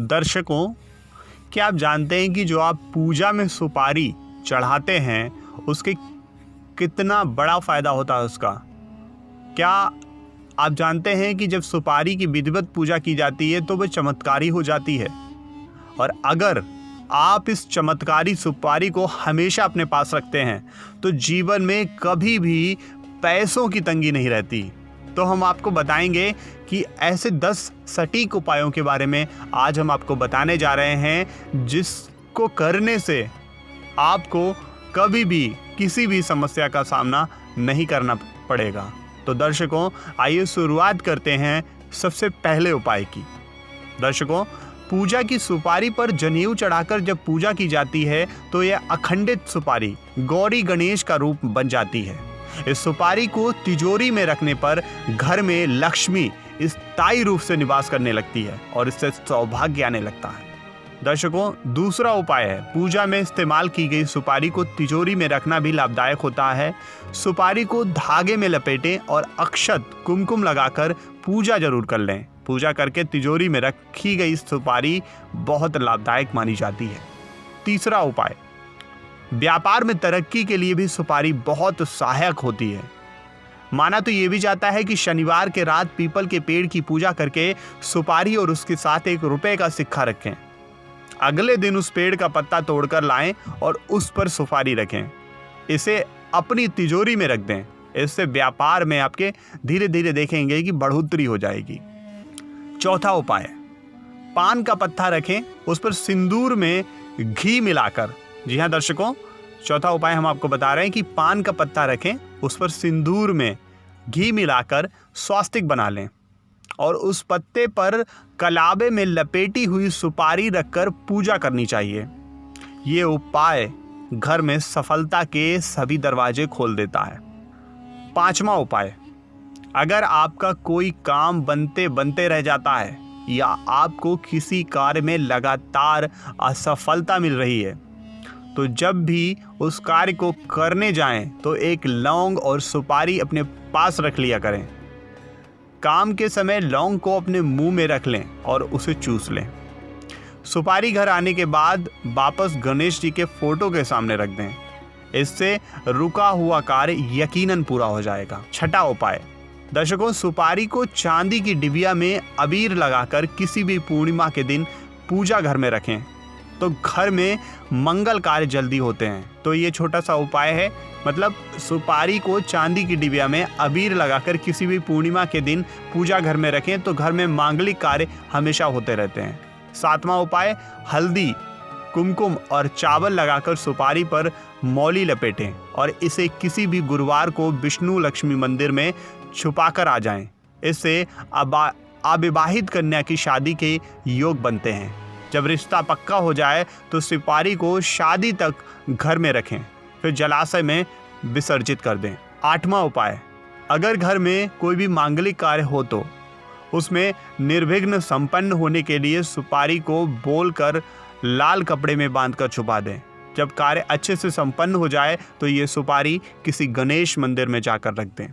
दर्शकों, क्या आप जानते हैं कि जो आप पूजा में सुपारी चढ़ाते हैं उसके कितना बड़ा फ़ायदा होता है उसका? क्या आप जानते हैं कि जब सुपारी की विधिवत पूजा की जाती है तो वह चमत्कारी हो जाती है, और अगर आप इस चमत्कारी सुपारी को हमेशा अपने पास रखते हैं तो जीवन में कभी भी पैसों की तंगी नहीं रहती। तो हम आपको बताएंगे कि ऐसे 10 सटीक उपायों के बारे में आज हम आपको बताने जा रहे हैं, जिसको करने से आपको कभी भी किसी भी समस्या का सामना नहीं करना पड़ेगा। तो दर्शकों, आइए शुरुआत करते हैं सबसे पहले उपाय की। दर्शकों, पूजा की सुपारी पर जनेऊ चढ़ाकर जब पूजा की जाती है तो यह अखंडित सुपारी गौरी गणेश का रूप बन जाती है। इस सुपारी को तिजोरी में रखने पर घर में लक्ष्मी स्थायी रूप से निवास करने लगती है और इससे सौभाग्य आने लगता है। दर्शकों, दूसरा उपाय है, पूजा में इस्तेमाल की गई सुपारी को तिजोरी में रखना भी लाभदायक होता है। सुपारी को धागे में लपेटें और अक्षत कुमकुम लगाकर पूजा जरूर कर लें। पूजा करके तिजोरी में रखी गई सुपारी बहुत लाभदायक मानी जाती है। तीसरा उपाय, व्यापार में तरक्की के लिए भी सुपारी बहुत सहायक होती है। माना तो ये भी जाता है कि शनिवार के रात पीपल के पेड़ की पूजा करके सुपारी और उसके साथ ₹1 का सिक्का रखें। अगले दिन उस पेड़ का पत्ता तोड़कर लाएं और उस पर सुपारी रखें। इसे अपनी तिजोरी में रख दें। इससे व्यापार में आपके धीरे धीरे देखेंगे कि बढ़ोतरी हो जाएगी। चौथा उपाय, पान का पत्ता रखें, उस पर सिंदूर में घी मिलाकर। जी हाँ दर्शकों, चौथा उपाय हम आपको बता रहे हैं कि पान का पत्ता रखें, उस पर सिंदूर में घी मिलाकर स्वास्तिक बना लें और उस पत्ते पर कलाबे में लपेटी हुई सुपारी रखकर पूजा करनी चाहिए। ये उपाय घर में सफलता के सभी दरवाजे खोल देता है। पांचवा उपाय, अगर आपका कोई काम बनते बनते रह जाता है या आपको किसी कार्य में लगातार असफलता मिल रही है तो जब भी उस कार्य को करने जाएं तो एक लौंग और सुपारी अपने पास रख लिया करें। काम के समय लौंग को अपने मुंह में रख लें और उसे चूस लें। सुपारी घर आने के बाद वापस गणेश जी के फोटो के सामने रख दें। इससे रुका हुआ कार्य यकीनन पूरा हो जाएगा। छठा उपाय, दर्शकों, सुपारी को चांदी की डिबिया में अबीर लगाकर किसी भी पूर्णिमा के दिन पूजा घर में रखें तो घर में मंगल कार्य जल्दी होते हैं। तो ये छोटा सा उपाय है, मतलब सुपारी को चांदी की डिबिया में अबीर लगाकर किसी भी पूर्णिमा के दिन पूजा घर में रखें तो घर में मांगलिक कार्य हमेशा होते रहते हैं। सातवां उपाय, हल्दी, कुमकुम और चावल लगाकर सुपारी पर मौली लपेटें और इसे किसी भी गुरुवार को विष्णु लक्ष्मी मंदिर में छुपाकर आ जाएं। इससे अविवाहित कन्या की शादी के योग बनते हैं। जब रिश्ता पक्का हो जाए तो सुपारी को शादी तक घर में रखें, फिर जलाशय में विसर्जित कर दें। आठवां उपाय, अगर घर में कोई भी मांगलिक कार्य हो तो उसमें निर्विघ्न संपन्न होने के लिए सुपारी को बोलकर लाल कपड़े में बांधकर छुपा दें। जब कार्य अच्छे से संपन्न हो जाए तो ये सुपारी किसी गणेश मंदिर में जाकर रख दें।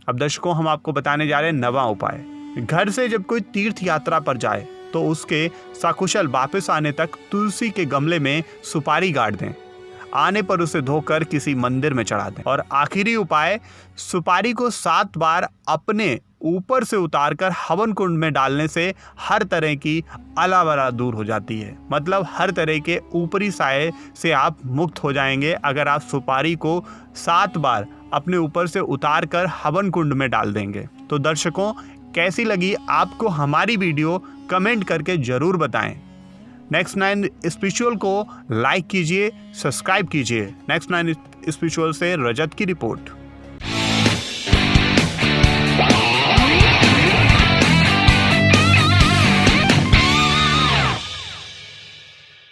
अब दर्शकों, हम आपको बताने जा रहे हैं 9वां उपाय, घर से जब कोई तीर्थ यात्रा पर जाए तो उसके सकुशल वापस आने तक तुलसी के गमले में सुपारी गाड़ दें। आने पर उसे धोकर किसी मंदिर में चढ़ा दें। और आखिरी उपाय, सुपारी को 7 बार अपने ऊपर से उतारकर हवन कुंड में डालने से हर तरह की अलावरा दूर हो जाती है। मतलब हर तरह के ऊपरी साये से आप मुक्त हो जाएंगे अगर आप सुपारी को 7 बार अपने ऊपर से उतार कर हवन कुंड में डाल देंगे। तो दर्शकों, कैसी लगी आपको हमारी वीडियो कमेंट करके ज़रूर बताएं। नेक्स्ट 9 स्पिरिचुअल को लाइक कीजिए, सब्सक्राइब कीजिए। नेक्स्ट 9 स्पिरिचुअल से रजत की रिपोर्ट।